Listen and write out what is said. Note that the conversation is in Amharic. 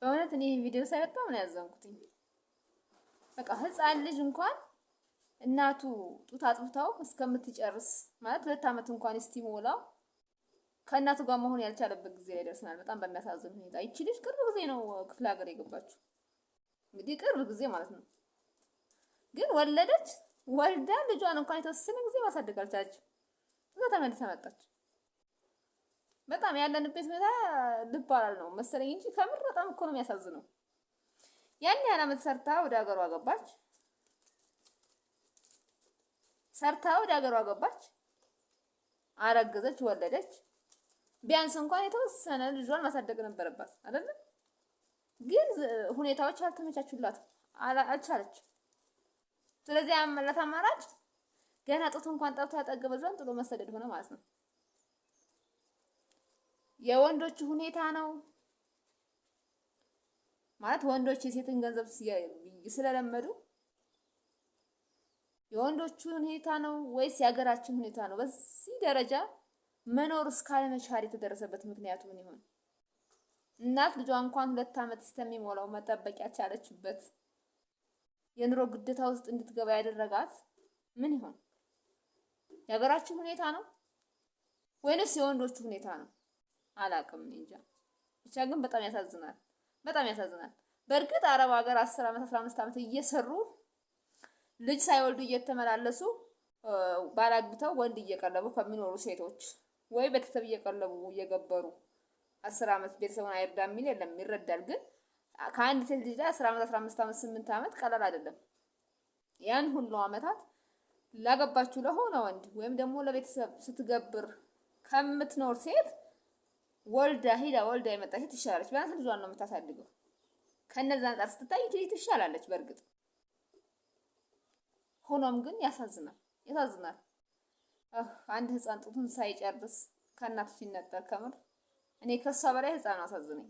በእውነት እኔ ቪዲዮ ሳይ በጣም ነው ያዘንኩት። በቃ ህፃን ልጅ እንኳን እናቱ ጡት አጥብታው እስከምትጨርስ ማለት 2 ዓመት እንኳን እስቲሞላው ከእናቱ ጋር መሆን ያልቻለበት ጊዜ ላይ ደርሰናል። በጣም በሚያሳዝን ሁኔታ ይቺ ልጅ ቅርብ ጊዜ ነው ክፍለ ሀገር የገባችው። እንግዲህ ቅርብ ጊዜ ማለት ነው። ግን ወለደች። ወልዳ ልጇን እንኳን የተወሰነ ጊዜ ማሳደግ አልቻለችም። እዛ ተመልሳ መጣች። በጣም ያለንበት ሁኔታ ልብ አላል ነው መሰለኝ እንጂ ከምር በጣም እኮ ነው የሚያሳዝነው። ያን ያህል ዓመት ሰርታ ወደ ሀገሯ ገባች። አረገዘች፣ ወለደች። ቢያንስ እንኳን የተወሰነ ልጇን ማሳደግ ነበረባት አይደል? ግን ሁኔታዎች አልተመቻቹላትም፣ አልቻለችም። ስለዚህ ያመላት አማራጭ ገና ጡት እንኳን ጠብታ ያጠገበ ልጇን ጥሎ መሰደድ ሆነ ማለት ነው። የወንዶች ሁኔታ ነው ማለት ወንዶች የሴትን ገንዘብ ስለለመዱ የወንዶቹ ሁኔታ ነው ወይስ የሀገራችን ሁኔታ ነው? በዚህ ደረጃ መኖር እስካለመቻል የተደረሰበት ምክንያቱ ምን ይሆን? እናት ልጇ እንኳን 2 ዓመት እስከሚሞላው መጠበቅ ያቻለችበት የኑሮ ግዴታ ውስጥ እንድትገባ ያደረጋት ምን ይሆን? የሀገራችን ሁኔታ ነው ወይንስ የወንዶቹ ሁኔታ ነው? አላቅም እንጃ። ብቻ ግን በጣም ያሳዝናል፣ በጣም ያሳዝናል። በእርግጥ አረብ ሀገር 10 ዓመት 15 ዓመት እየሰሩ ልጅ ሳይወልዱ እየተመላለሱ ባላግብተው ወንድ እየቀለቡ ከሚኖሩ ሴቶች ወይ ቤተሰብ እየቀለቡ እየገበሩ 10 ዓመት ቤተሰቡን አይርዳ የሚል የለም፣ ይረዳል። ግን ከአንድ ሴት ልጅ ላይ 10 ዓመት 15 ዓመት 8 ዓመት ቀላል አይደለም። ያን ሁሉ ዓመታት ላገባችሁ ለሆነ ወንድ ወይም ደግሞ ለቤተሰብ ስትገብር ከምትኖር ሴት ወልዳ የመጣች ትሻላለች። ቢያንስ ልጇን ነው የምታሳድገው። ከነዛ አንፃር ስትታይ ትሻላለች በእርግጥ። ሆኖም ግን ያሳዝናል። አንድ ህፃን ጡቱን ሳይጨርስ ከእናቱ ሲነጠር ከምር እኔ ከሷ በላይ ህፃን አሳዝነኝ።